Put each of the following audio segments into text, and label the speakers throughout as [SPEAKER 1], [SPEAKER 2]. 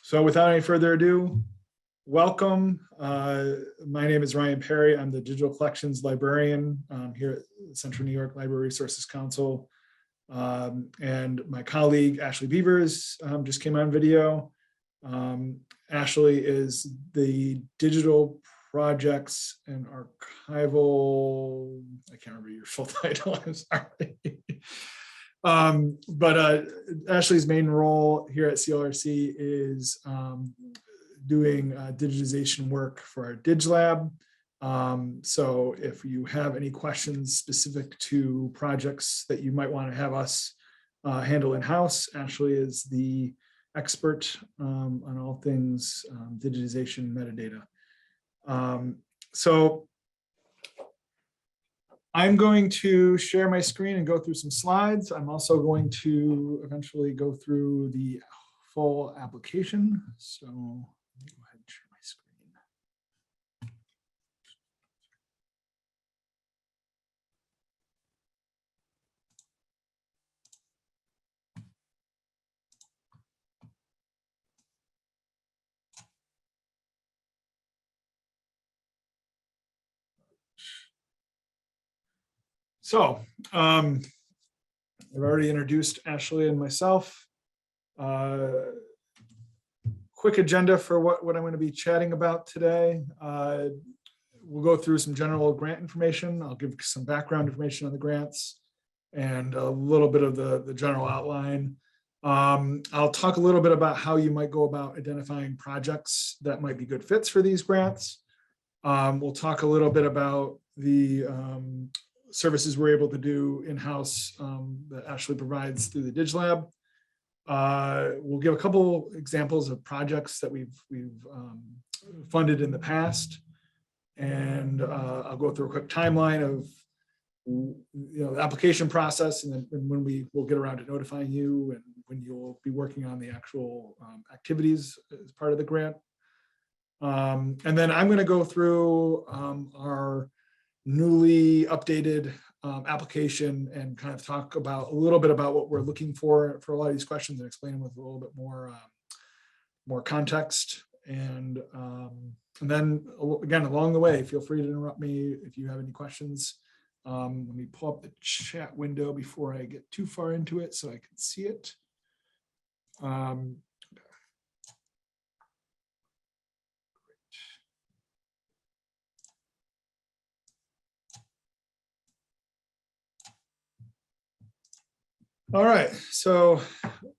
[SPEAKER 1] So without any further ado, welcome. My name is Ryan Perry. I'm the Digital Collections Librarian here at Central New York Library Resources Council. And my colleague, Ashley Beavers, just came on video. Ashley is the Digital Projects and Archival, I can't remember your full title, I'm sorry. But Ashley's main role here at CLRC is doing digitization work for our DigLab. So if you have any questions specific to projects that you might want to have us handle in-house, Ashley is the expert on all things digitization metadata. So I'm going to share my screen and go through some slides. I'm also going to eventually go through the full application. So let me go ahead and share my screen. So I've already introduced Ashley and myself. Quick agenda for what I'm going to be chatting about today. We'll go through some general grant information. I'll give some background information on the grants and a little bit of the general outline. I'll talk a little bit about how you might go about identifying projects that might be good fits for these grants. We'll talk a little bit about the services we're able to do in-house that Ashley provides through the DigLab. We'll give a couple examples of projects that we've funded in the past, and I'll go through a quick timeline of the application process, and then when we will get around to notifying you, and when you'll be working on the actual activities as part of the grant. And then I'm going to go through our newly updated application and kind of talk about a little bit about what we're looking for a lot of these questions and explain them with a little bit more context. And then again, along the way, feel free to interrupt me if you have any questions. Let me pull up the chat window before I get too far into it so I can see it. All right, so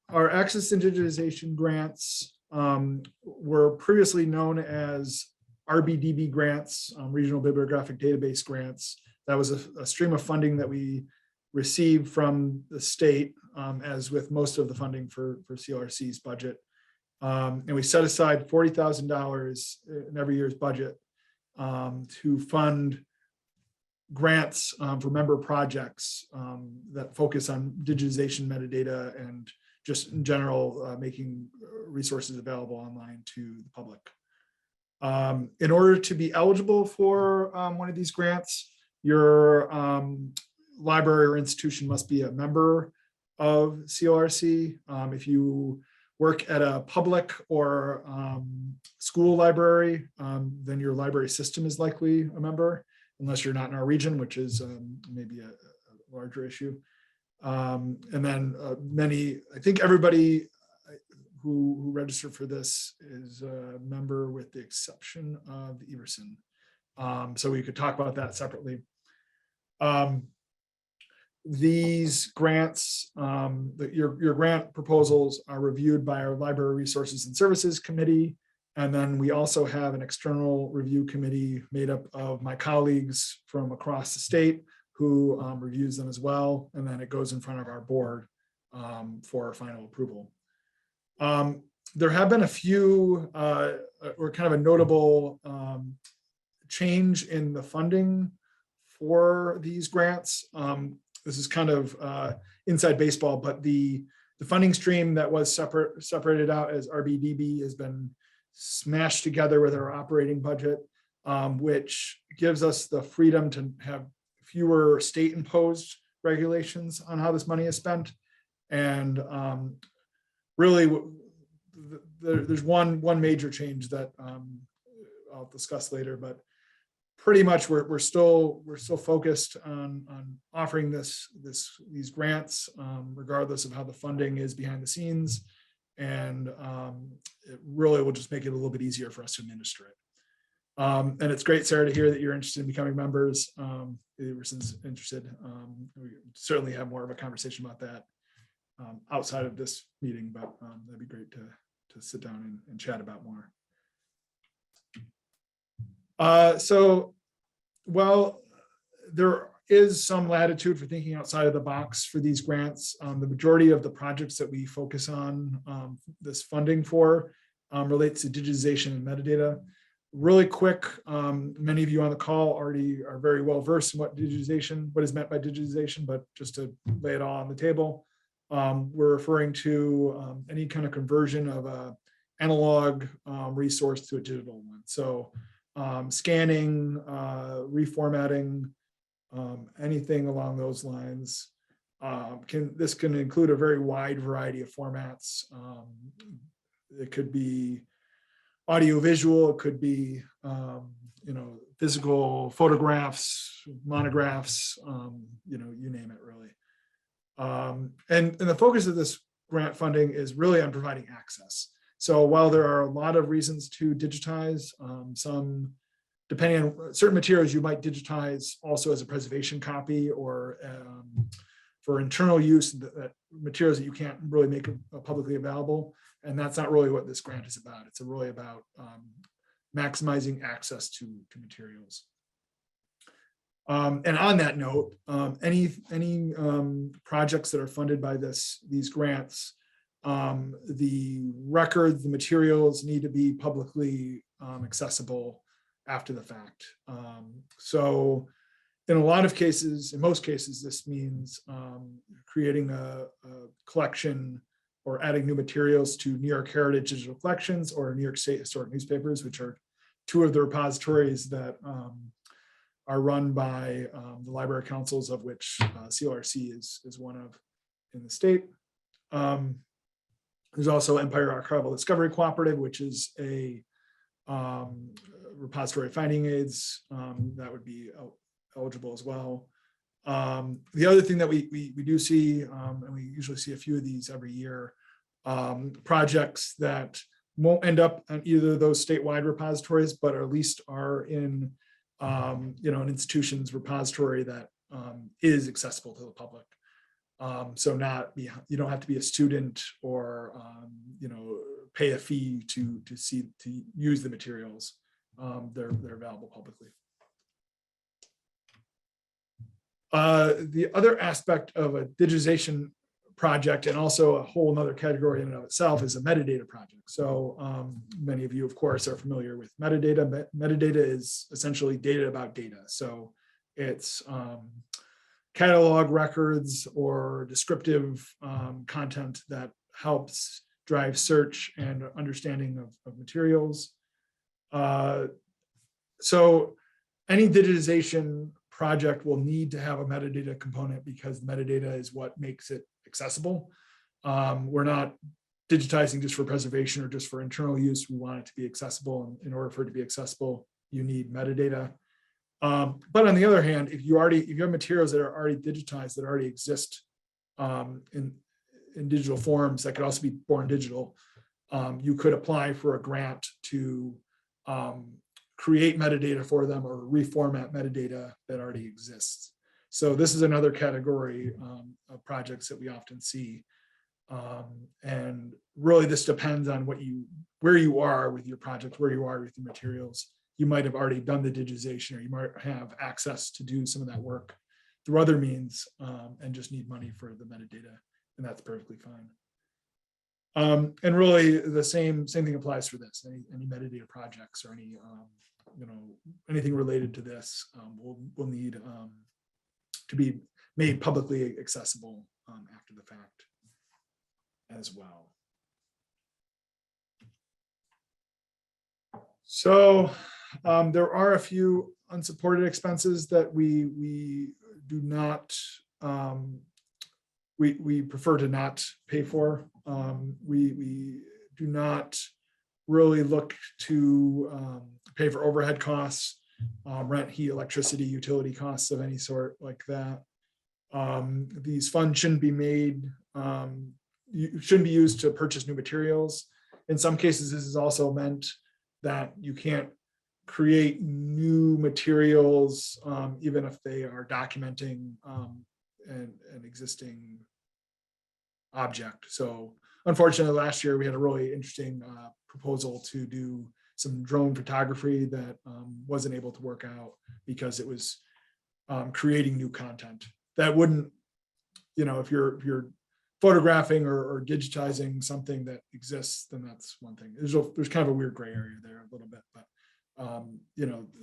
[SPEAKER 1] our Access Digitization Grants were previously known as RBDB grants, Regional Bibliographic Database Grants. That was a stream of funding that we received from the state, as with most of the funding for CLRC's budget. And we set aside $40,000 in every year's budget to fund grants for member projects that focus on digitization metadata and just in general making resources available online to the public. In order to be eligible for one of these grants, your library or institution must be a member of CLRC. If you work at a public or school library, then your library system is likely a member, unless you're not in our region, which is maybe a larger issue. And then I think everybody who registered for this is a member with the exception of Everson. So we could talk about that separately. These grants, your grant proposals are reviewed by our Library Resources and Services Committee. And then we also have an external review committee made up of my colleagues from across the state who reviews them as well. And then it goes in front of our board for final approval. There have been a few, or kind of a notable change in the funding for these grants. This is kind of inside baseball, but the funding stream that was separated out as RBDB has been smashed together with our operating budget, which gives us the freedom to have fewer state-imposed regulations on how this money is spent. And really, there's one major change that I'll discuss later, but pretty much we're still focused on offering these grants regardless of how the funding is behind the scenes, and it really will just make it a little bit easier for us to administer it. And it's great, Sarah, to hear that you're interested in becoming members. Everson's interested. We certainly have more of a conversation about that outside of this meeting, but that'd be great to sit down and chat about more. So, well, there is some latitude for thinking outside of the box for these grants. The majority of the projects that we focus on this funding for relates to digitization and metadata. Really quick, many of you on the call already are very well versed in what is meant by digitization, but just to lay it all on the table, we're referring to any kind of conversion of an analog resource to a digital one. So scanning, reformatting, anything along those lines. This can include a very wide variety of formats. It could be audio visual, it could be physical photographs, monographs, you name it really. And the focus of this grant funding is really on providing access. So while there are a lot of reasons to digitize, some, depending on certain materials, you might digitize also as a preservation copy or for internal use, that materials that you can't really make publicly available. And that's not really what this grant is about. It's really about maximizing access to materials. And on that note, any projects that are funded by these grants, the records, the materials need to be publicly accessible after the fact. So in a lot of cases, in most cases, this means creating a collection or adding new materials to New York Heritage Digital Collections or New York State Historic Newspapers, which are two of the repositories that are run by the library councils, of which CLRC is one of in the state. There's also Empire Archival Discovery Cooperative, which is a repository of finding aids that would be eligible as well. The other thing that we do see, and we usually see a few of these every year, projects that won't end up on either of those statewide repositories, but at least are in an institution's repository that is accessible to the public. So you don't have to be a student or pay a fee to use the materials. They're available publicly. The other aspect of a digitization project, and also a whole another category in and of itself, is a metadata project. So many of you, of course, are familiar with metadata. Metadata is essentially data about data. So it's catalog records or descriptive content that helps drive search and understanding of materials. So any digitization project will need to have a metadata component, because metadata is what makes it accessible. We're not digitizing just for preservation or just for internal use. We want it to be accessible, and in order for it to be accessible, you need metadata. But on the other hand, if you have materials that are already digitized, that already exist in digital forms, that could also be born digital, you could apply for a grant to create metadata for them or reformat metadata that already exists. So this is another category of projects that we often see. And really this depends on where you are with your project, where you are with your materials. You might have already done the digitization, or you might have access to do some of that work through other means and just need money for the metadata, and that's perfectly fine. And really the same thing applies for this. Any metadata projects or any anything related to this will need to be made publicly accessible after the fact as well. So there are a few unsupported expenses that we do not, we prefer to not pay for. We do not really look to pay for overhead costs, rent, heat, electricity, utility costs of any sort like that. These funds shouldn't be shouldn't be used to purchase new materials. In some cases, this is also meant that you can't create new materials, even if they are documenting an existing object. So unfortunately, last year we had a really interesting proposal to do some drone photography that wasn't able to work out because it was creating new content that wouldn't, if you're photographing or digitizing something that exists, then that's one thing. There's kind of a weird gray area there a little bit, but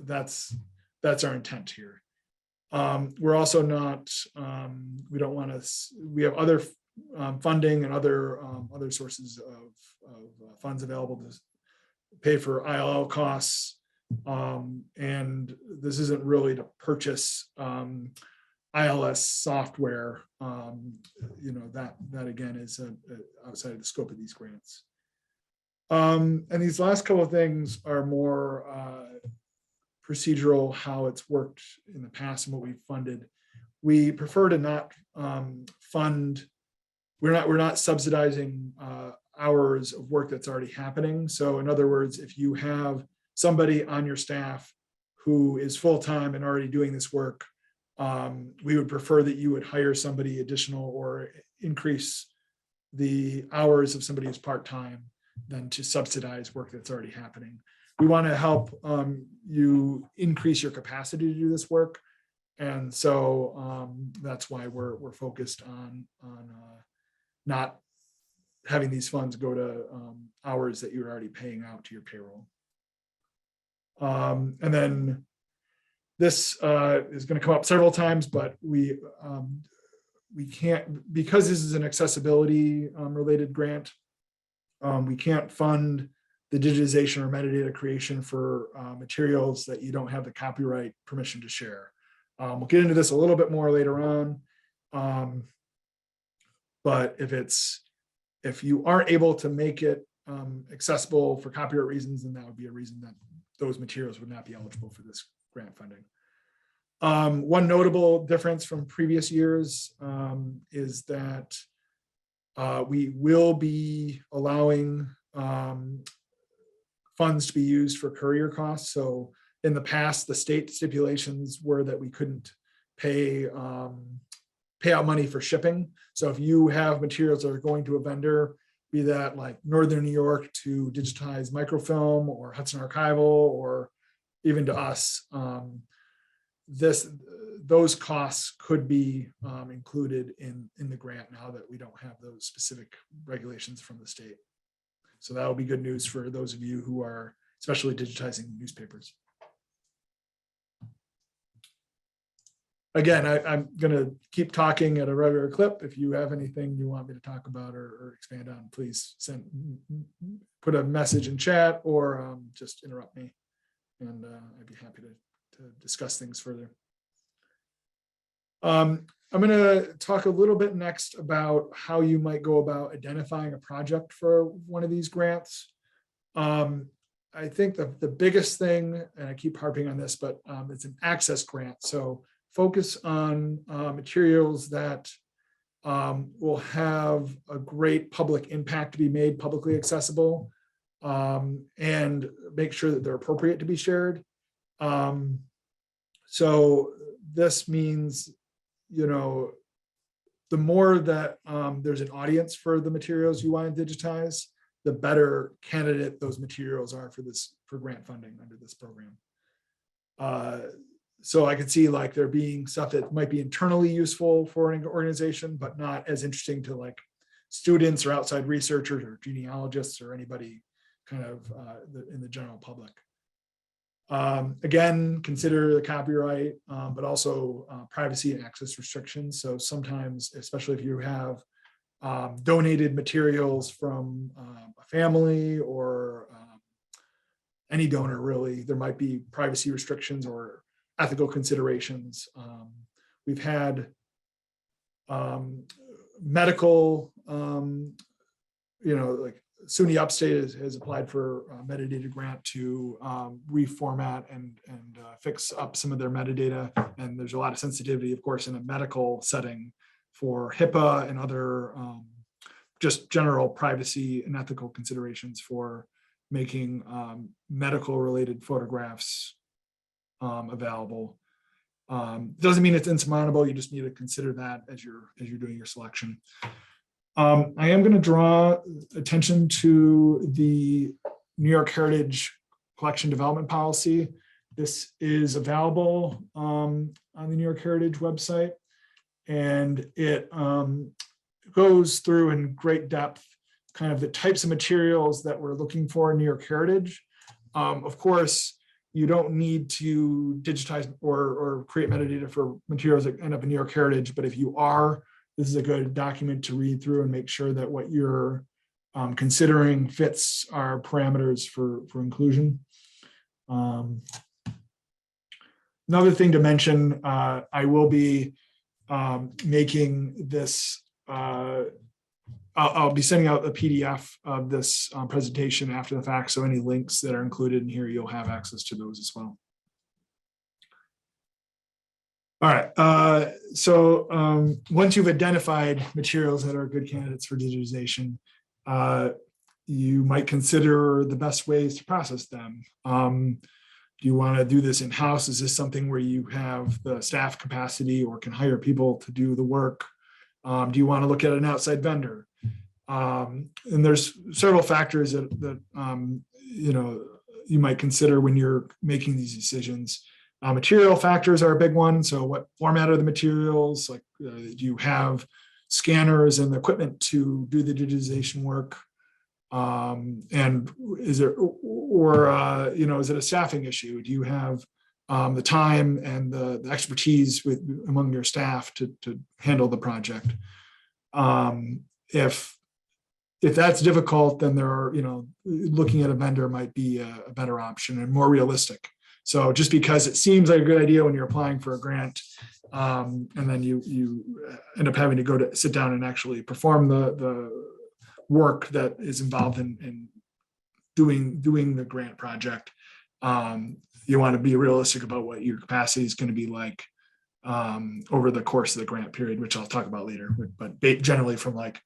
[SPEAKER 1] that's our intent here. We're also not, we don't want to, we have other funding and other sources of funds available to pay for ILL costs. And this isn't really to purchase ILS software. That again is outside of the scope of these grants. And these last couple of things are more procedural, how it's worked in the past and what we've funded. We prefer to not fund. We're not subsidizing hours of work that's already happening. So in other words, if you have somebody on your staff who is full-time and already doing this work, we would prefer that you would hire somebody additional or increase the hours of somebody who's part-time than to subsidize work that's already happening. We want to help you increase your capacity to do this work. And so that's why we're focused on not having these funds go to hours that you're already paying out to your payroll. And then this is going to come up several times, but we can't, because this is an accessibility related grant, we can't fund the digitization or metadata creation for materials that you don't have the copyright permission to share. We'll get into this a little bit more later on. But if you aren't able to make it accessible for copyright reasons, then that would be a reason that those materials would not be eligible for this grant funding. One notable difference from previous years is that we will be allowing funds to be used for courier costs. So in the past, the state stipulations were that we couldn't pay out money for shipping. So if you have materials that are going to a vendor, be that like Northern New York to digitize microfilm or Hudson Archival or even to us, those costs could be included in the grant now that we don't have those specific regulations from the state. So that will be good news for those of you who are especially digitizing newspapers. Again, I'm going to keep talking at a regular clip. If you have anything you want me to talk about or expand on, please put a message in chat or just interrupt me, and I'd be happy to discuss things further. I'm going to talk a little bit next about how you might go about identifying a project for one of these grants. I think the biggest thing, and I keep harping on this, but it's an access grant. So focus on materials that will have a great public impact to be made publicly accessible, and make sure that they're appropriate to be shared. So this means, the more that there's an audience for the materials you want to digitize, the better candidate those materials are for grant funding under this program. So I could see like there being stuff that might be internally useful for an organization, but not as interesting to like students or outside researchers or genealogists or anybody kind of in the general public. Again, consider the copyright, but also privacy and access restrictions. So sometimes, especially if you have donated materials from a family or any donor, really, there might be privacy restrictions or ethical considerations. We've had medical, like SUNY Upstate has applied for a metadata grant to reformat and fix up some of their metadata. And there's a lot of sensitivity, of course, in a medical setting for HIPAA and other just general privacy and ethical considerations for making medical related photographs available. Doesn't mean it's insurmountable. You just need to consider that as you're doing your selection. I am going to draw attention to the New York Heritage Collection Development Policy. This is available on the New York Heritage website, and it goes through in great depth kind of the types of materials that we're looking for in New York Heritage. Of course, you don't need to digitize or create metadata for materials that end up in New York Heritage, but if you are, this is a good document to read through and make sure that what you're considering fits our parameters for inclusion. Another thing to mention, I will be making this, I'll be sending out a PDF of this presentation after the fact, so any links that are included in here, you'll have access to those as well. All right, so once you've identified materials that are good candidates for digitization, you might consider the best ways to process them. Do you want to do this in-house? Is this something where you have the staff capacity or can hire people to do the work? Do you want to look at an outside vendor? And there's several factors that you might consider when you're making these decisions. Material factors are a big one. So what format are the materials? Like, do you have scanners and the equipment to do the digitization work? And is there, or is it a staffing issue? Do you have the time and the expertise among your staff to handle the project? If that's difficult, then there are, looking at a vendor might be a better option and more realistic. So just because it seems like a good idea when you're applying for a grant, and then you end up having to go to sit down and actually perform the work that is involved in doing the grant project, you want to be realistic about what your capacity is going to be like over the course of the grant period, which I'll talk about later. But generally from like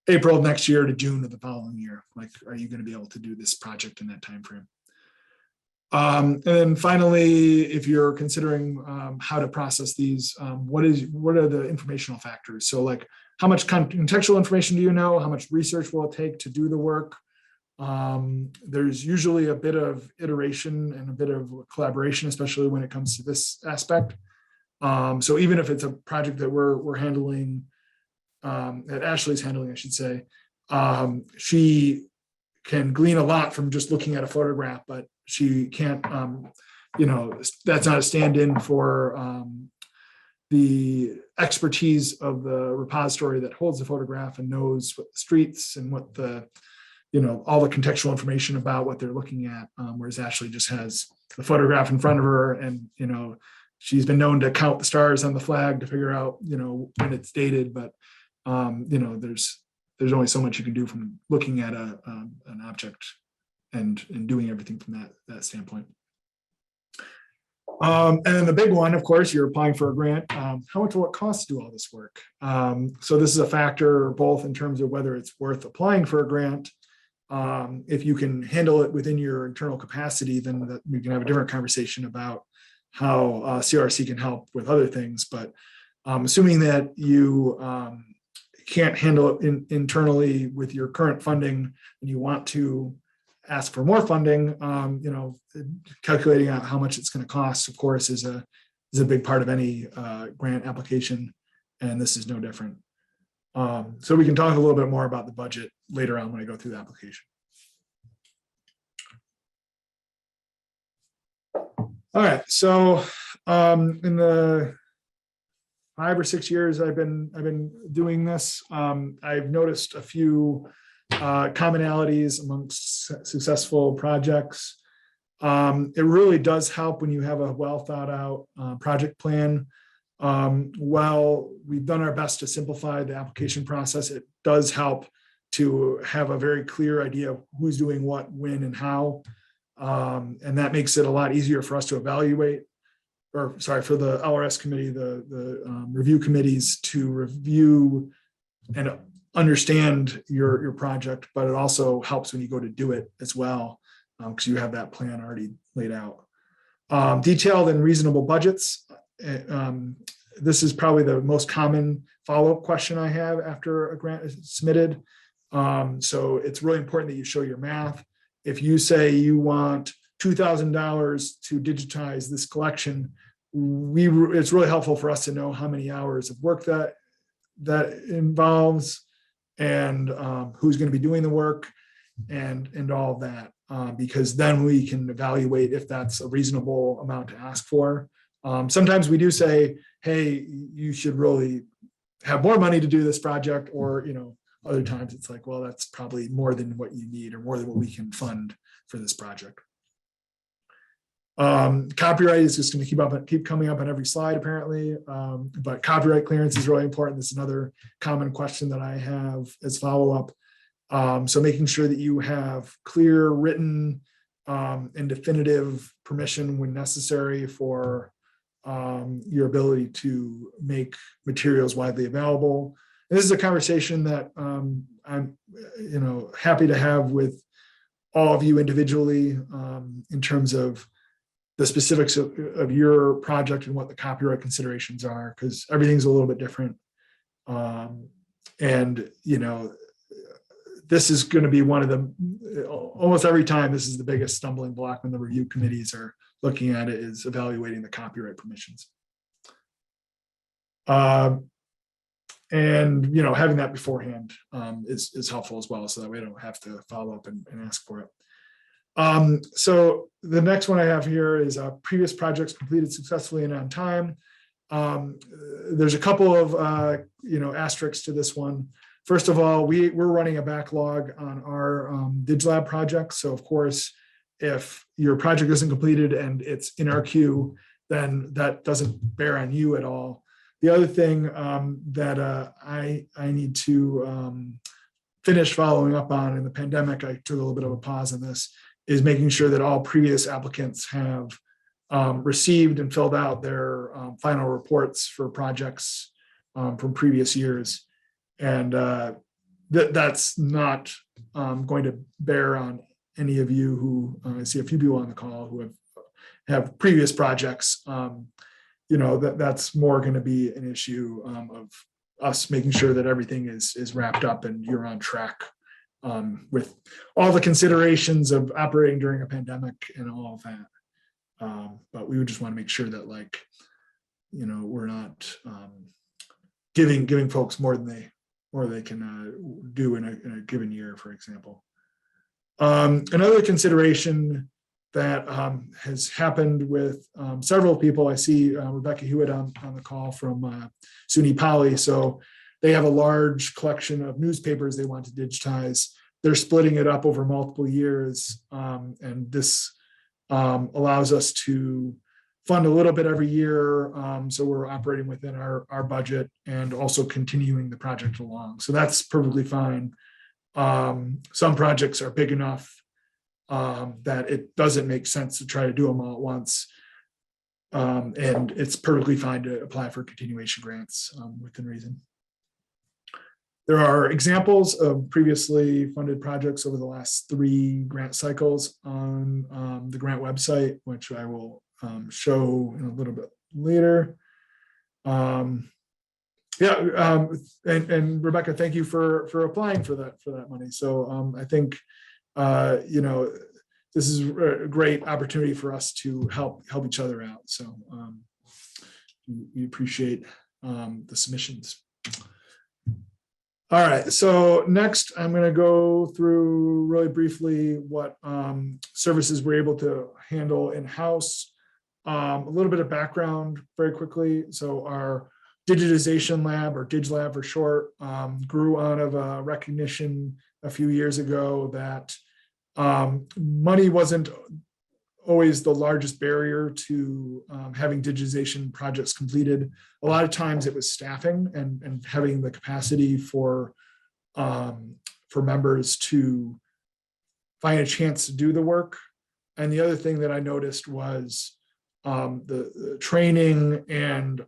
[SPEAKER 1] April of next year to June of the following year, like, are you going to be able to do this project in that time frame? And then finally, if you're considering how to process these, what are the informational factors? So like, how much contextual information do you know? How much research will it take to do the work? There's usually a bit of iteration and a bit of collaboration, especially when it comes to this aspect. So even if it's a project that we're handling, that Ashley's handling, I should say, she can glean a lot from just looking at a photograph, but she can't, that's not a stand-in for the expertise of the repository that holds the photograph and knows what the streets and what the, all the contextual information about what they're looking at, whereas Ashley just has the photograph in front of her, and, she's been known to count the stars on the flag to figure out, when it's dated, but, there's only so much you can do from looking at an object and doing everything from that standpoint. And then the big one, of course, you're applying for a grant. How much will it cost to do all this work? So this is a factor both in terms of whether it's worth applying for a grant. If you can handle it within your internal capacity, then we can have a different conversation about how CLRC can help with other things. But assuming that you can't handle it internally with your current funding and you want to ask for more funding, calculating out how much it's going to cost, of course, is a big part of any grant application, and this is no different. So we can talk a little bit more about the budget later on when I go through the application. All right, so in the 5 or 6 years I've been doing this, I've noticed a few commonalities amongst successful projects. It really does help when you have a well thought out project plan. While we've done our best to simplify the application process, it does help to have a very clear idea of who's doing what, when, and how. And that makes it a lot easier for us to evaluate, or sorry, for the LRS committee, the review committees to review and understand your project, but it also helps when you go to do it as well, because you have that plan already laid out. Detailed and reasonable budgets. This is probably the most common follow-up question I have after a grant is submitted. So it's really important that you show your math. If you say you want $2,000 to digitize this collection, it's really helpful for us to know how many hours of work that involves, and who's going to be doing the work, and all of that, because then we can evaluate if that's a reasonable amount to ask for. Sometimes we do say, hey, you should really have more money to do this project, or other times it's like, well, that's probably more than what you need, or more than what we can fund for this project. Copyright is just going to keep coming up on every slide, apparently. But copyright clearance is really important. This is another common question that I have as follow-up. So making sure that you have clear, written, and definitive permission when necessary for your ability to make materials widely available. And this is a conversation that I'm happy to have with all of you individually, in terms of the specifics of your project and what the copyright considerations are, because everything's a little bit different. And this is going to be one of the, almost every time, this is the biggest stumbling block when the review committees are looking at it, is evaluating the copyright permissions. And having that beforehand is helpful as well, so that we don't have to follow up and ask for it. So the next one I have here is previous projects completed successfully and on time. There's a couple of asterisks to this one. First of all, we're running a backlog on our DigLab project. So of course, if your project isn't completed and it's in our queue, then that doesn't bear on you at all. The other thing that I need to finish following up on in the pandemic, I took a little bit of a pause on this, is making sure that all previous applicants have received and filled out their final reports for projects from previous years. And that's not going to bear on any of you who, I see a few people on the call who have previous projects. That's more going to be an issue of us making sure that everything is wrapped up and you're on track with all the considerations of operating during a pandemic and all of that. But we would just want to make sure that, we're not giving folks more than they can do in a given year, for example. Another consideration that has happened with several people. I see Rebecca Hewitt on the call from SUNY Poly. So they have a large collection of newspapers they want to digitize. They're splitting it up over multiple years. And this allows us to fund a little bit every year. So we're operating within our budget and also continuing the project along. So that's perfectly fine. Some projects are big enough that it doesn't make sense to try to do them all at once. And it's perfectly fine to apply for continuation grants within reason. There are examples of previously funded projects over the last 3 grant cycles on the grant website, which I will show in a little bit later. And Rebecca, thank you for applying for that money. So I think this is a great opportunity for us to help each other out. So we appreciate the submissions. All right, so next I'm going to go through really briefly what services we're able to handle in-house. A little bit of background very quickly. So our Digitization Lab, or DigLab for short, grew out of a recognition a few years ago that money wasn't always the largest barrier to having digitization projects completed. A lot of times it was staffing and having the capacity for for members to find a chance to do the work. And the other thing that I noticed was the training and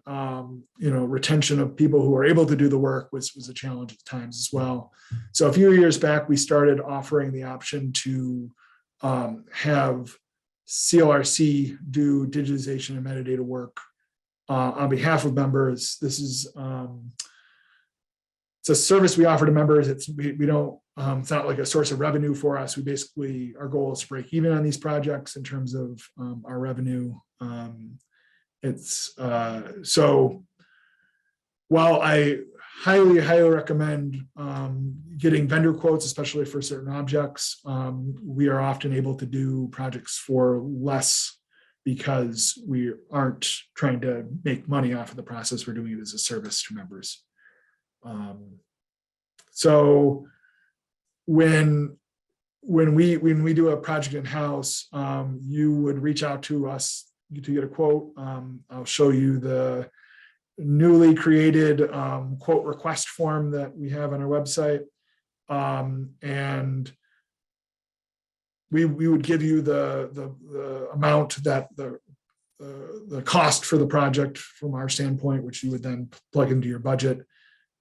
[SPEAKER 1] retention of people who are able to do the work was a challenge at times as well. So a few years back, we started offering the option to have CLRC do digitization and metadata work on behalf of members. This is it's a service we offer to members. We don't. It's not like a source of revenue for us. We basically, our goal is to break even on these projects in terms of our revenue. So while I highly recommend getting vendor quotes, especially for certain objects, we are often able to do projects for less because we aren't trying to make money off of the process. We're doing it as a service to members. So when we do a project in-house, you would reach out to us to get a quote. I'll show you the newly created quote request form that we have on our website. And we would give you the amount that the cost for the project from our standpoint, which you would then plug into your budget.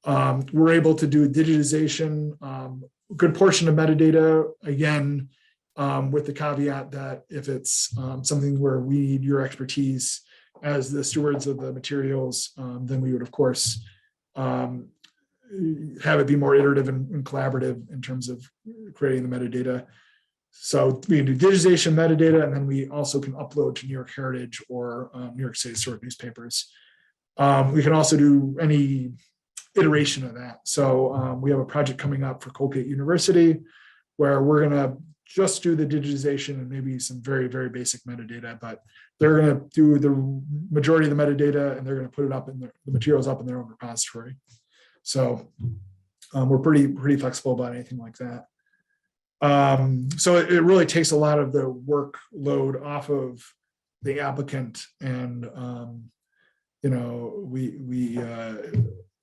[SPEAKER 1] We're able to do digitization, a good portion of metadata, again, with the caveat that if it's something where we need your expertise as the stewards of the materials, then we would, of course, have it be more iterative and collaborative in terms of creating the metadata. So we can do digitization metadata, and then we also can upload to New York Heritage or New York State Historic Newspapers. We can also do any iteration of that. So we have a project coming up for Colgate University where we're going to just do the digitization and maybe some very, very basic metadata, but they're going to do the majority of the metadata and they're going to put it up in the materials up in their own repository. So we're pretty flexible about anything like that. So it really takes a lot of the workload off of the applicant, and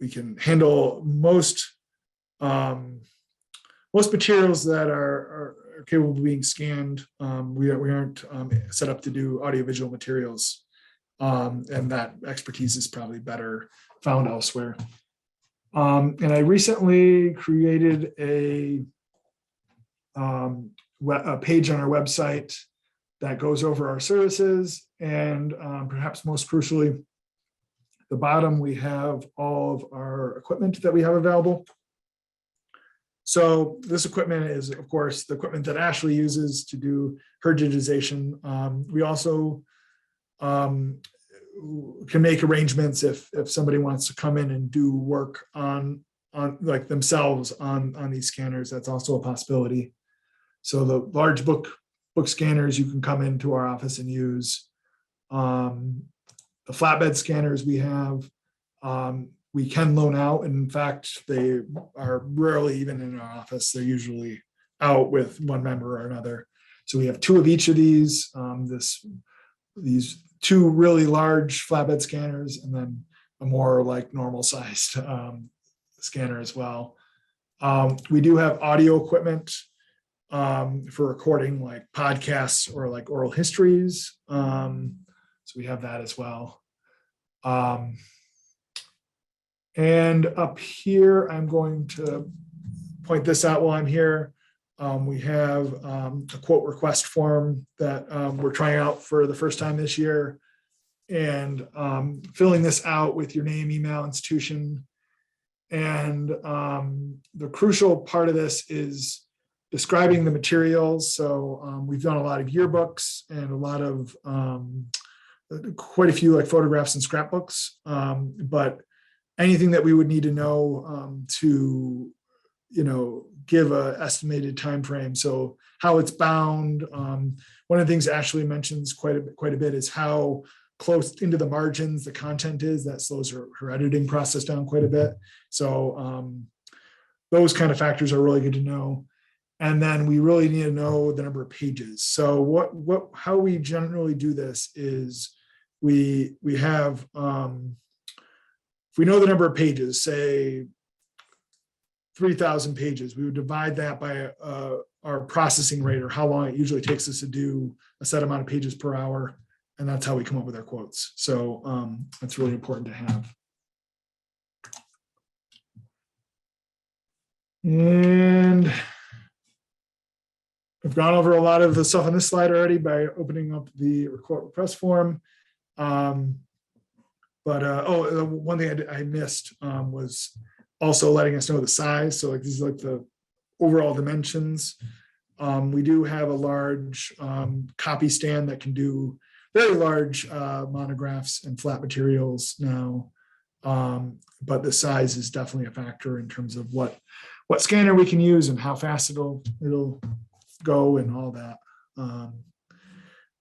[SPEAKER 1] we can handle most materials that are capable of being scanned. We aren't set up to do audiovisual materials, and that expertise is probably better found elsewhere. And I recently created a page on our website that goes over our services, and perhaps most crucially, at the bottom we have all of our equipment that we have available. So this equipment is, of course, the equipment that Ashley uses to do her digitization. We also can make arrangements if somebody wants to come in and do work on like themselves on these scanners. That's also a possibility. So the large book scanners you can come into our office and use. The flatbed scanners we have, we can loan out. In fact, they are rarely even in our office. They're usually out with one member or another. So we have two of each of these, these two really large flatbed scanners, and then a more like normal sized scanner as well. We do have audio equipment for recording like podcasts or like oral histories. So we have that as well. And up here, I'm going to point this out while I'm here. We have a quote request form that we're trying out for the first time this year, and filling this out with your name, email, institution. And the crucial part of this is describing the materials. So we've done a lot of yearbooks and a lot of quite a few like photographs and scrapbooks, but anything that we would need to know to give a estimated time frame. So how it's bound. One of the things Ashley mentions quite a bit is how close into the margins the content is. That slows her editing process down quite a bit. So those kind of factors are really good to know. And then we really need to know the number of pages. So how we generally do this is we have, if we know the number of pages, say 3,000 pages. We would divide that by our processing rate, or how long it usually takes us to do a set amount of pages per hour. And that's how we come up with our quotes. So that's really important to have. And I've gone over a lot of the stuff on this slide already by opening up the quote request form. One thing I missed was also letting us know the size. So like these are like the overall dimensions. We do have a large copy stand that can do very large monographs and flat materials now. But the size is definitely a factor in terms of what scanner we can use and how fast it'll go and all that.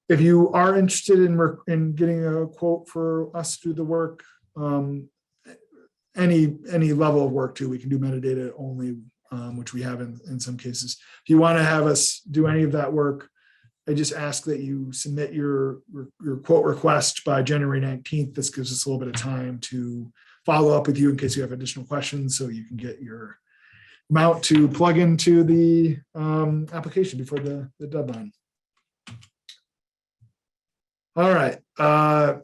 [SPEAKER 1] If you are interested in getting a quote for us to do the work, any level of work too, we can do metadata only, which we have in some cases. If you want to have us do any of that work, I just ask that you submit your quote request by January 19th. This gives us a little bit of time to follow up with you in case you have additional questions, so you can get your amount to plug into the application before the deadline. All right, a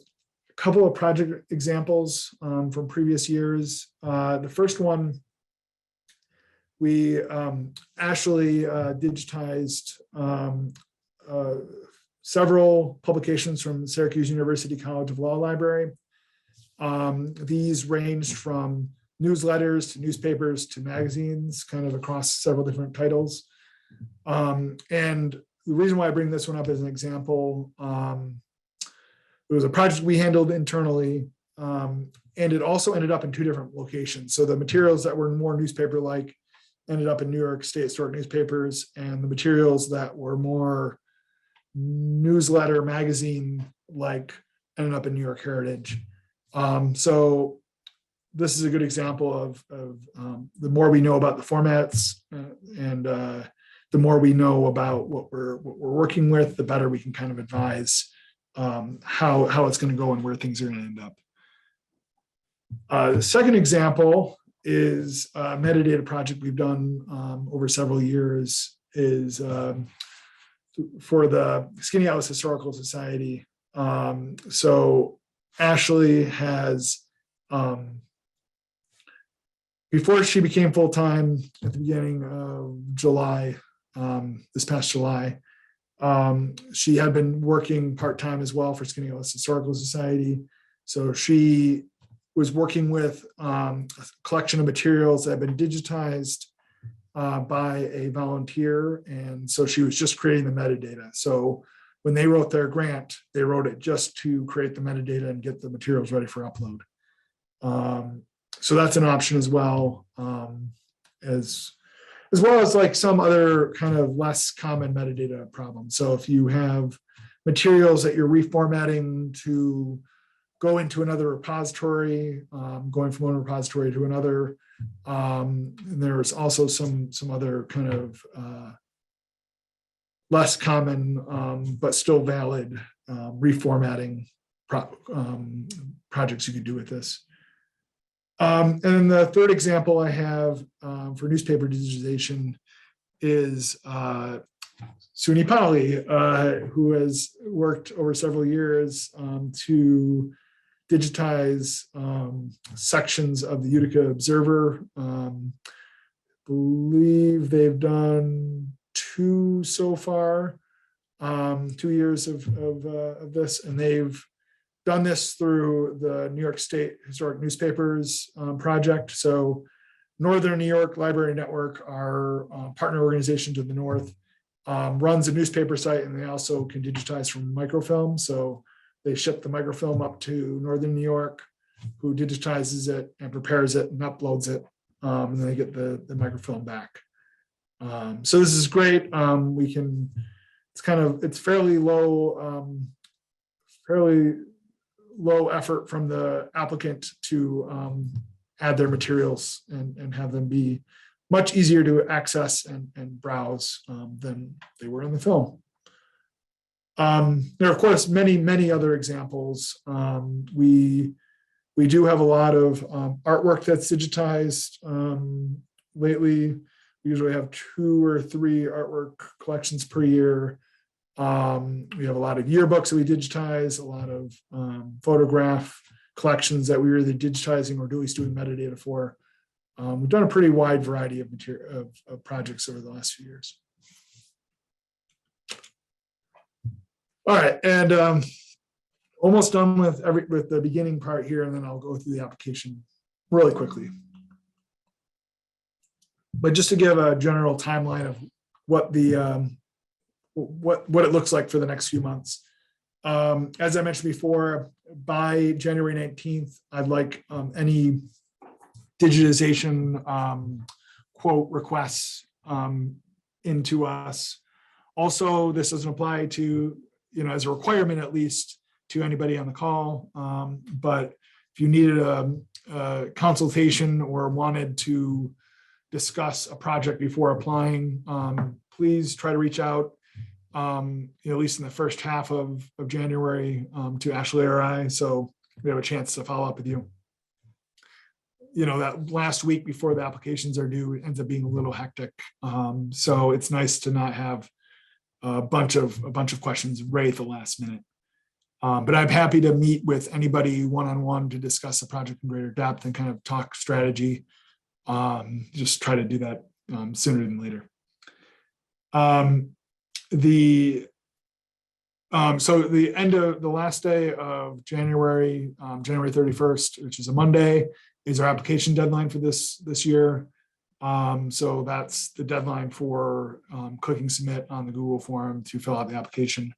[SPEAKER 1] couple of project examples from previous years. The first one, we actually digitized several publications from Syracuse University College of Law Library. These ranged from newsletters to newspapers to magazines, kind of across several different titles. And the reason why I bring this one up as an example, it was a project we handled internally, and it also ended up in two different locations. So the materials that were more newspaper-like ended up in New York State Historic Newspapers, and the materials that were more newsletter magazine-like ended up in New York Heritage. So this is a good example of the more we know about the formats and the more we know about what we're working with, the better we can kind of advise how it's going to go and where things are going to end up. The second example is a metadata project we've done over several years, is for the Skinny Atlas Historical Society. So Ashley has, before she became full-time at the beginning of July, this past July, she had been working part-time as well for Skinny Atlas Historical Society. So she was working with a collection of materials that had been digitized by a volunteer. And so she was just creating the metadata. So when they wrote their grant, they wrote it just to create the metadata and get the materials ready for upload. So that's an option as well, as well as like some other kind of less common metadata problems. So if you have materials that you're reformatting to go into another repository, going from one repository to another, and there's also some other kind of less common but still valid reformatting projects you could do with this. And then the third example I have for newspaper digitization is Suni Pali, who has worked over several years to digitize sections of the Utica Observer. Believe they've done 2 so far, 2 years of this, and they've done this through the New York State Historic Newspapers project. So Northern New York Library Network, our partner organization to the north, runs a newspaper site, and they also can digitize from microfilm. So they ship the microfilm up to Northern New York, who digitizes it and prepares it and uploads it, and then they get the microfilm back. So this is great. It's fairly low effort from the applicant to add their materials and have them be much easier to access and browse than they were in the film. There are, of course, many other examples. We do have a lot of artwork that's digitized lately. We usually have 2 or 3 artwork collections per year. We have a lot of yearbooks that we digitize, a lot of photograph collections that we're either digitizing or at least doing metadata for. We've done a pretty wide variety of material of projects over the last few years. All right, and almost done with the beginning part here, and then I'll go through the application really quickly. But just to give a general timeline of what the what it looks like for the next few months. As I mentioned before, by January 19th, I'd like any digitization quote requests into us. Also, this doesn't apply to, as a requirement, at least to anybody on the call. But if you needed a consultation or wanted to discuss a project before applying, please try to reach out, at least in the first half of January, to Ashley or I, so we have a chance to follow up with you. That last week before the applications are due ends up being a little hectic. So it's nice to not have a bunch of questions right at the last minute. But I'm happy to meet with anybody one-on-one to discuss the project in greater depth and kind of talk strategy. Just try to do that sooner than later. So the last day of January, January 31st, which is a Monday, is our application deadline for this year. So that's the deadline for clicking submit on the Google form to fill out the application.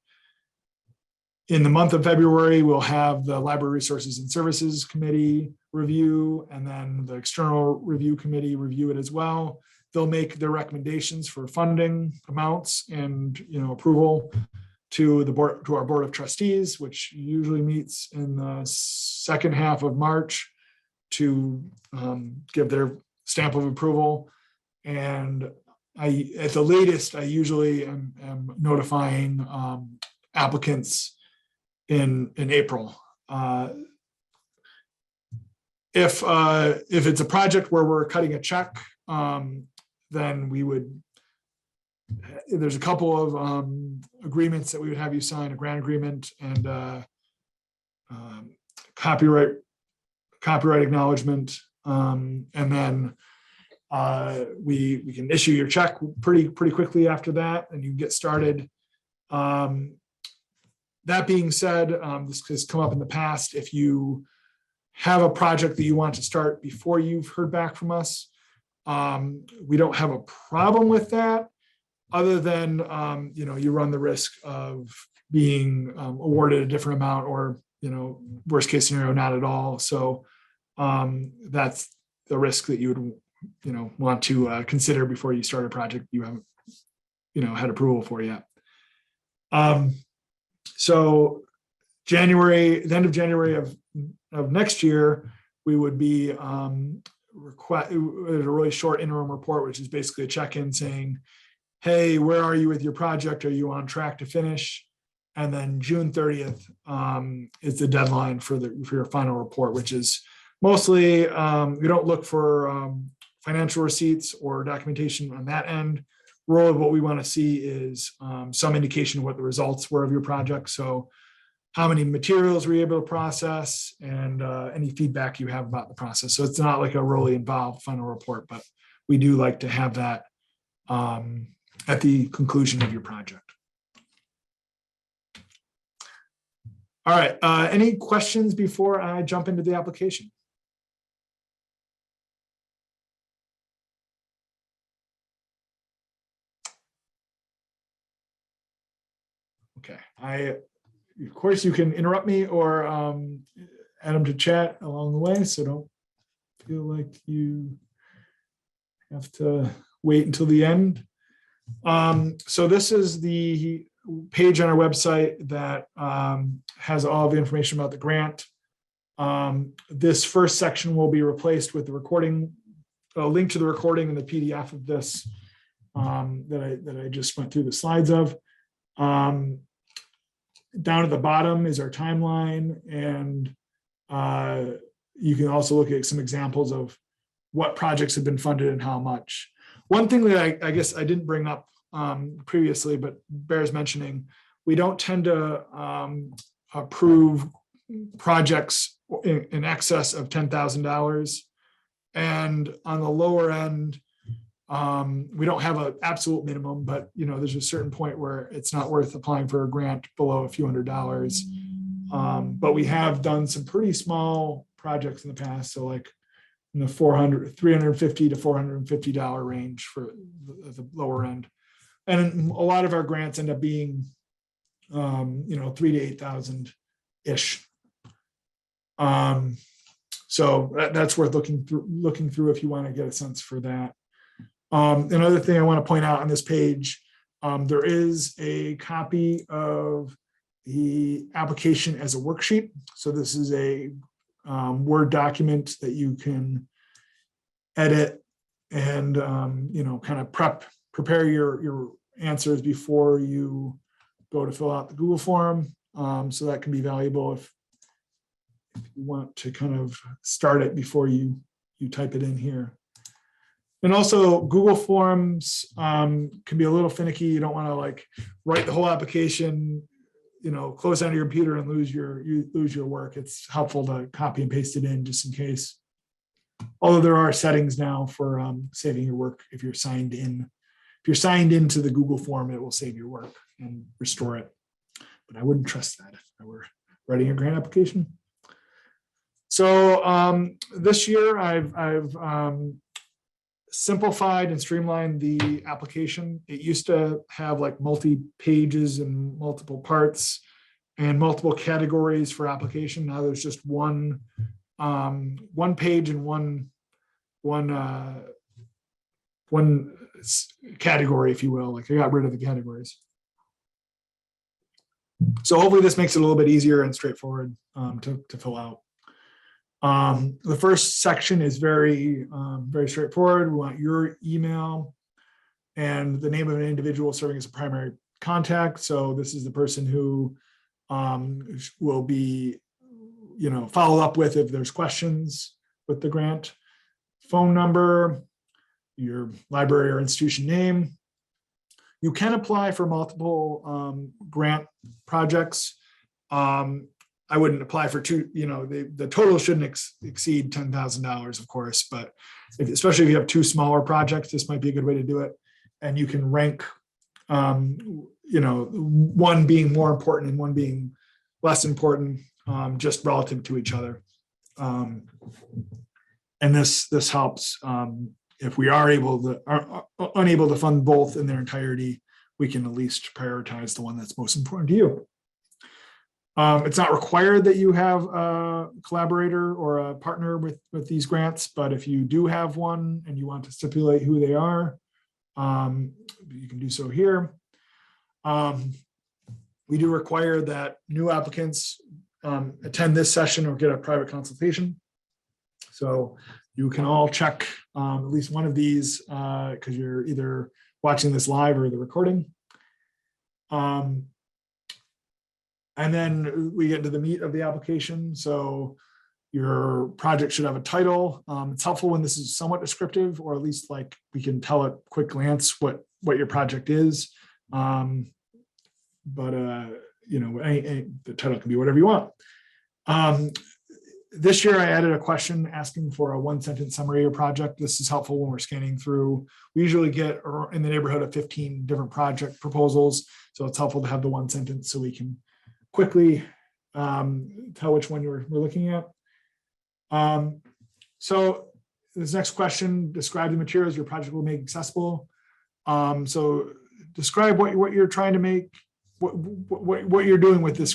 [SPEAKER 1] In the month of February, we'll have the Library Resources and Services Committee review, and then the External Review Committee review it as well. They'll make their recommendations for funding amounts and approval to the board, to our Board of Trustees, which usually meets in the second half of March to give their stamp of approval. And at the latest, I usually am notifying applicants in April. If it's a project where we're cutting a check, then we would, there's a couple of agreements that we would have you sign, a grant agreement and copyright acknowledgement, and then we can issue your check pretty quickly after that, and you can get started. That being said, this has come up in the past. If you have a project that you want to start before you've heard back from us, we don't have a problem with that, other than you run the risk of being awarded a different amount, or worst case scenario, not at all. So that's the risk that you would want to consider before you start a project you haven't had approval for yet. So the end of January of next year, we would be a really short interim report, which is basically a check-in saying, hey, where are you with your project? Are you on track to finish? And then June 30th is the deadline for your final report, which is mostly, we don't look for financial receipts or documentation on that end. Really, what we want to see is some indication of what the results were of your project. So how many materials were you able to process, and any feedback you have about the process. So it's not like a really involved final report, but we do like to have that at the conclusion of your project. All right, any questions before I jump into the application? Okay, of course you can interrupt me or add them to chat along the way, so don't feel like you have to wait until the end. So this is the page on our website that has all the information about the grant. This first section will be replaced with the recording, a link to the recording and the PDF of this that I just went through the slides of. Down at the bottom is our timeline, and you can also look at some examples of what projects have been funded and how much. One thing that I guess I didn't bring up previously, but bears mentioning, we don't tend to approve projects in excess of $10,000. And on the lower end, we don't have an absolute minimum, but there's a certain point where it's not worth applying for a grant below a few $100s. But we have done some pretty small projects in the past, so like in the $350 to $450 range for the lower end. And a lot of our grants end up being, 3,000 to 8,000 ish. So that's worth looking through if you want to get a sense for that. Another thing I want to point out on this page, there is a copy of the application as a worksheet. So this is a Word document that you can edit and kind of prepare your answers before you go to fill out the Google form. So that can be valuable if you want to kind of start it before you type it in here. And also Google Forms can be a little finicky. You don't want to like write the whole application, close down your computer and lose your work. It's helpful to copy and paste it in just in case. Although there are settings now for saving your work if you're signed in. If you're signed into the Google form, it will save your work and restore it. But I wouldn't trust that if I were writing a grant application. So this year I've simplified and streamlined the application. It used to have like multi-pages and multiple parts and multiple categories for application. Now there's just one page and one category, if you will. Like I got rid of the categories. So hopefully this makes it a little bit easier and straightforward to fill out. The first section is very straightforward. We want your email and the name of an individual serving as a primary contact. So this is the person who will be, followed up with if there's questions with the grant. Phone number, your library or institution name. You can apply for multiple grant projects. I wouldn't apply for two, the total shouldn't exceed $10,000, of course, but especially if you have two smaller projects, this might be a good way to do it. And you can rank, one being more important and one being less important, just relative to each other. And this helps if we are unable to fund both in their entirety, we can at least prioritize the one that's most important to you. It's not required that you have a collaborator or a partner with these grants, but if you do have one and you want to stipulate who they are, you can do so here. We do require that new applicants attend this session or get a private consultation. So you can all check at least one of these because you're either watching this live or the recording. And then we get into the meat of the application. So your project should have a title. It's helpful when this is somewhat descriptive, or at least like we can tell at quick glance what your project is. The title can be whatever you want. This year I added a question asking for a 1-sentence summary of your project. This is helpful when we're scanning through. We usually get in the neighborhood of 15 different project proposals. So it's helpful to have the 1 sentence so we can quickly tell which one we're looking at. So this next question, describe the materials your project will make accessible. So describe what you're trying to make, what you're doing with this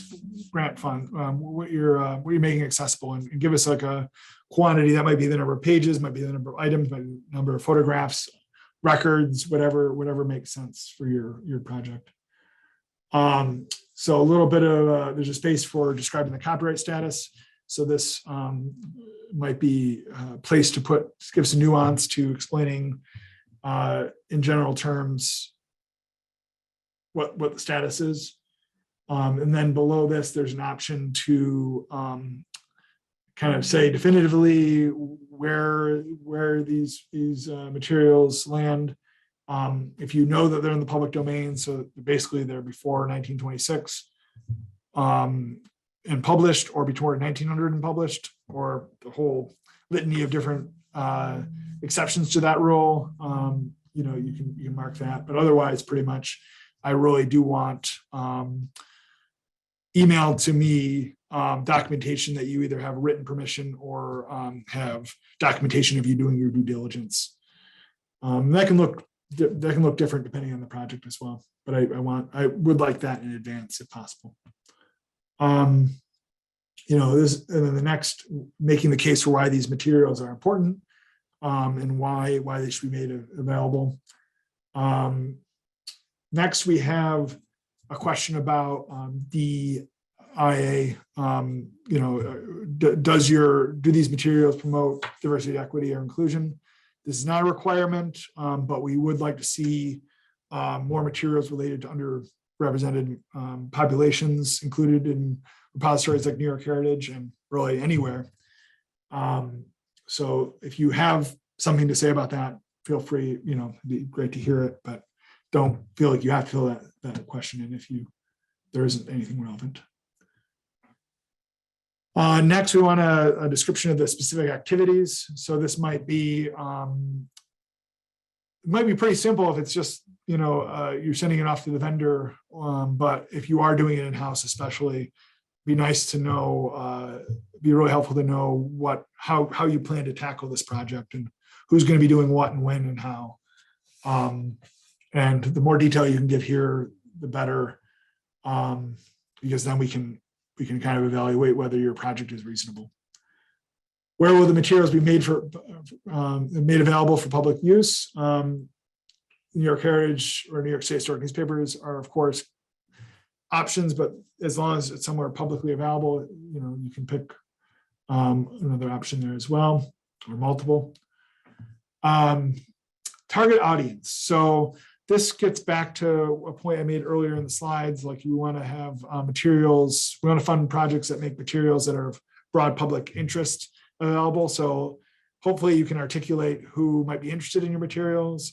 [SPEAKER 1] grant fund, what you're making accessible, and give us like a quantity. That might be the number of pages, might be the number of items, might be the number of photographs, records, whatever makes sense for your project. So a little bit of, there's a space for describing the copyright status. So this might be a place to give some nuance to explaining in general terms what the status is. And then below this, there's an option to kind of say definitively where these materials land. If you know that they're in the public domain, so basically they're before 1926 and published, or before 1900 and published, or the whole litany of different exceptions to that rule, you know, you can mark that. But otherwise, pretty much, I really do want emailed to me documentation that you either have written permission or have documentation of you doing your due diligence. That can look different depending on the project as well, but I would like that in advance if possible. You know, this, and then the next, making the case for why these materials are important and why they should be made available. Next, we have a question about DIA. You know, do these materials promote diversity, equity, or inclusion? This is not a requirement, but we would like to see more materials related to underrepresented populations included in repositories like New York Heritage and really anywhere. So if you have something to say about that, feel free, you know, it'd be great to hear it, but don't feel like you have to fill that question in if there isn't anything relevant. Next, we want a description of the specific activities. So this might be pretty simple if it's just, you know, you're sending it off to the vendor. But if you are doing it in-house, especially, be nice to know, be really helpful to know how you plan to tackle this project and who's going to be doing what and when and how. And the more detail you can give here, the better, because then we can kind of evaluate whether your project is reasonable. Where will the materials be made available for public use? New York Heritage or New York State Historic newspapers are, of course, options, but as long as it's somewhere publicly available, you know, you can pick another option there as well, or multiple. Target audience. So this gets back to a point I made earlier in the slides, like you want to have materials, we want to fund projects that make materials that are of broad public interest available. So hopefully you can articulate who might be interested in your materials.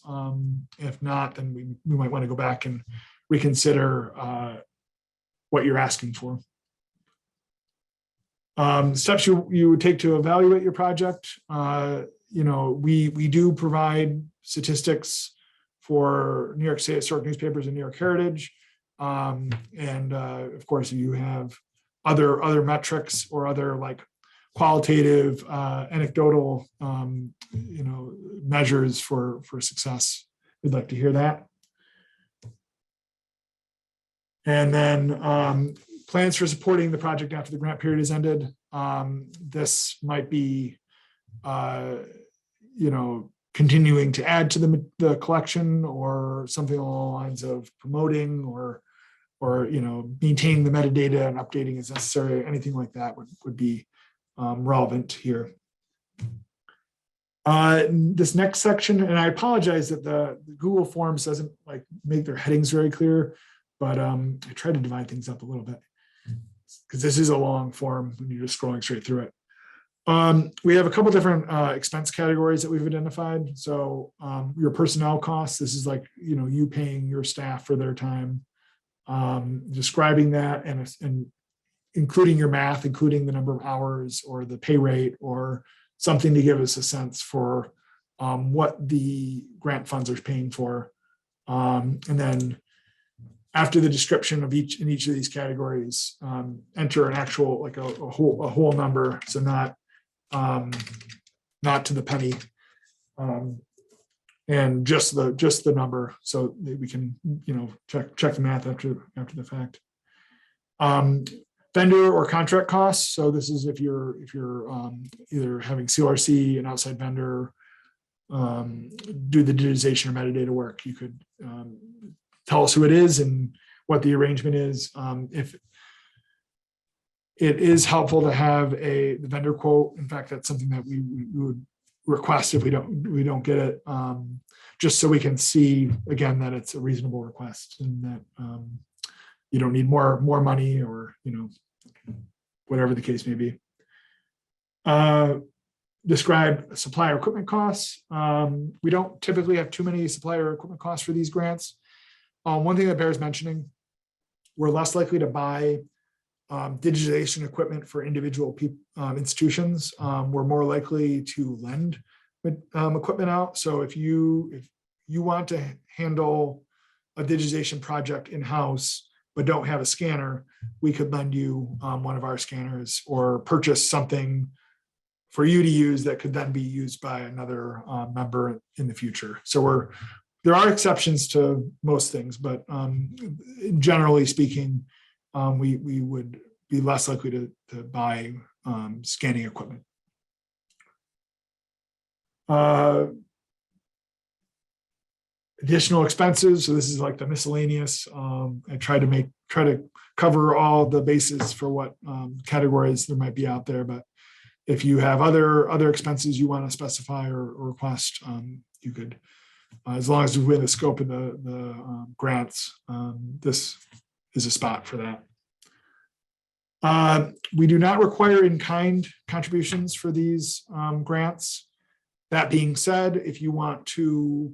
[SPEAKER 1] If not, then we might want to go back and reconsider what you're asking for. Steps you would take to evaluate your project. You know, we do provide statistics for New York State Historic newspapers and New York Heritage. Of course, if you have other metrics or other like qualitative, anecdotal, you know, measures for success, we'd like to hear that. And then plans for supporting the project after the grant period is ended. This might be, you know, continuing to add to the collection, or something along the lines of promoting or you know, maintaining the metadata and updating as necessary. Anything like that would be relevant here. This next section, and I apologize that the Google Forms doesn't like make their headings very clear, but I try to divide things up a little bit because this is a long form when you're just scrolling straight through it. We have a couple different expense categories that we've identified. So your personnel costs, this is like, you know, you paying your staff for their time, describing that and including your math, including the number of hours or the pay rate or something to give us a sense for what the grant funds are paying for. And then after the description of each of these categories, enter an actual, like a whole number. So not to the penny, and just the number, so that we can, you know, check the math after the fact. Vendor or contract costs. So this is if you're either having CLRC, an outside vendor, do the digitization or metadata work. You could tell us who it is and what the arrangement is. If it is helpful to have the vendor quote. In fact, that's something that we would request if we don't get it, just so we can see again that it's a reasonable request and that you don't need more money, or, you know, whatever the case may be. Describe supplier equipment costs. We don't typically have too many supplier equipment costs for these grants. One thing that bears mentioning, we're less likely to buy digitization equipment for individual institutions. We're more likely to lend equipment out. So if you want to handle a digitization project in-house, but don't have a scanner, we could lend you one of our scanners or purchase something for you to use that could then be used by another member in the future. So there are exceptions to most things, but generally speaking, we would be less likely to buy scanning equipment. Additional expenses. So this is like the miscellaneous. I try to cover all the bases for what categories there might be out there, but if you have other expenses you want to specify or request, you could, as long as within the scope of the grants, this is a spot for that. We do not require in-kind contributions for these grants. That being said, if you want to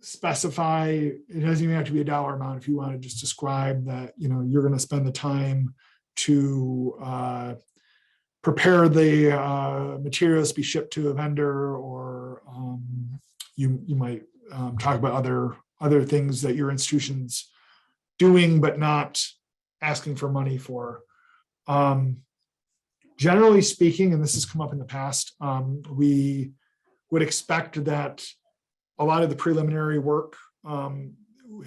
[SPEAKER 1] specify, it doesn't even have to be a dollar amount. If you want to just describe that, you're going to spend the time to prepare the materials to be shipped to a vendor, or you might talk about other things that your institution's doing but not asking for money for. Generally speaking, and this has come up in the past, we would expect that a lot of the preliminary work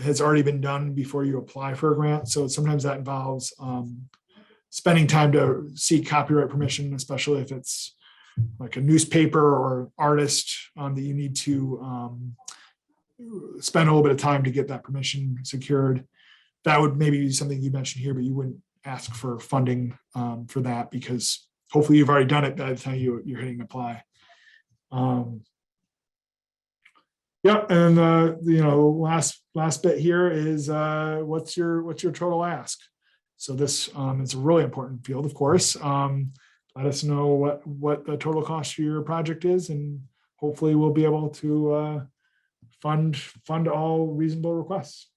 [SPEAKER 1] has already been done before you apply for a grant. So sometimes that involves spending time to seek copyright permission, especially if it's like a newspaper or artist that you need to spend a little bit of time to get that permission secured. That would maybe be something you mentioned here, but you wouldn't ask for funding for that because hopefully you've already done it by the time you're hitting apply. Yeah, and last bit here is what's your total ask? So this is a really important field, of course. Let us know what the total cost for your project is, and hopefully we'll be able to fund all reasonable requests.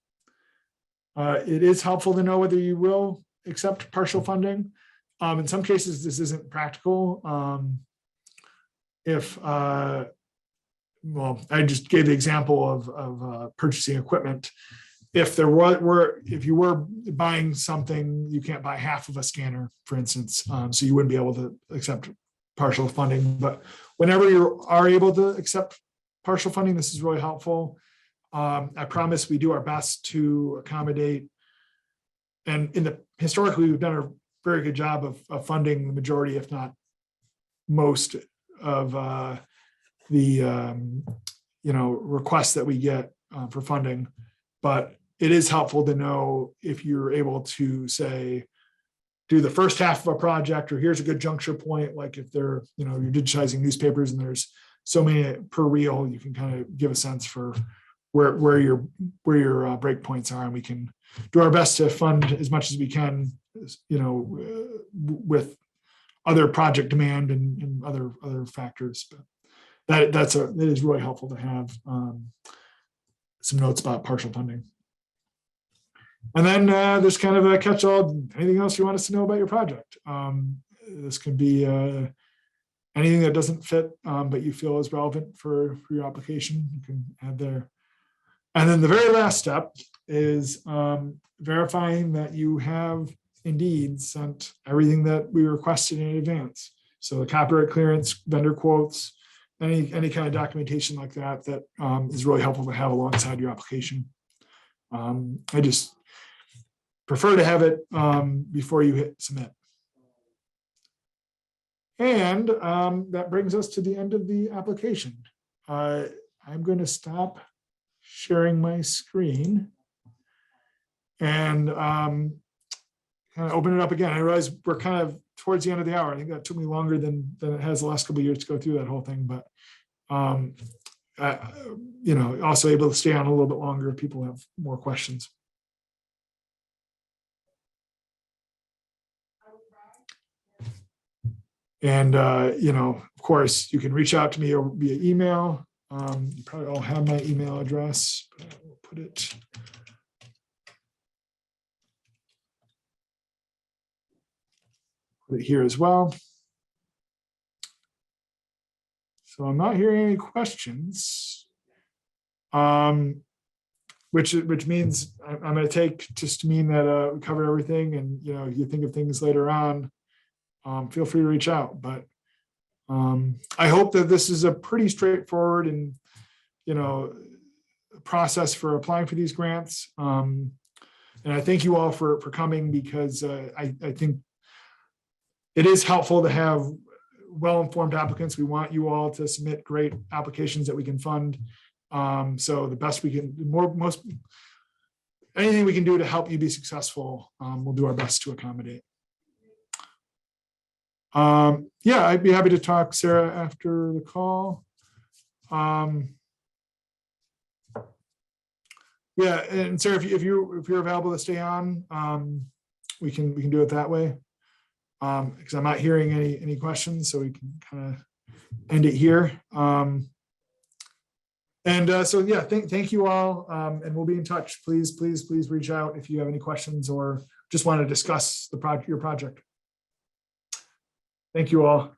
[SPEAKER 1] It is helpful to know whether you will accept partial funding. In some cases, this isn't practical. Well, I just gave the example of purchasing equipment. If you were buying something, you can't buy half of a scanner, for instance, so you wouldn't be able to accept partial funding. But whenever you are able to accept partial funding, this is really helpful. I promise we do our best to accommodate, and historically we've done a very good job of funding the majority, if not most, of the requests that we get for funding. But it is helpful to know if you're able to say, do the first half of a project, or here's a good juncture point, like if you're digitizing newspapers and there's so many per reel, you can kind of give a sense for where your breakpoints are, and we can do our best to fund as much as we can, with other project demand and other factors. But it is really helpful to have some notes about partial funding. And then there's kind of a catch-all. Anything else you want us to know about your project? This can be anything that doesn't fit, but you feel is relevant for your application, you can add there. And then the very last step is verifying that you have indeed sent everything that we requested in advance. So the copyright clearance, vendor quotes, any kind of documentation like that is really helpful to have alongside your application. I just prefer to have it before you hit submit. And that brings us to the end of the application. I'm going to stop sharing my screen and kind of open it up again. I realize we're kind of towards the end of the hour. I think that took me longer than it has the last couple of years to go through that whole thing, but also able to stay on a little bit longer if people have more questions. And, you know, of course, you can reach out to me via email. You probably all have my email address, but I will put it. Put it here as well. So I'm not hearing any questions, which means I'm going to take just to mean that we covered everything. And, you know, if you think of things later on, feel free to reach out. But I hope that this is a pretty straightforward and, you know, process for applying for these grants. And I thank you all for coming, because I think it is helpful to have well-informed applicants. We want you all to submit great applications that we can fund. So the best we can, anything we can do to help you be successful, we'll do our best to accommodate. Yeah, I'd be happy to talk, Sarah, after the call. Yeah, and Sarah, if you're available to stay on, we can do it that way. Because I'm not hearing any questions, so we can kind of end it here. So yeah, thank you all, and we'll be in touch. Please reach out if you have any questions or just want to discuss your project. Thank you all.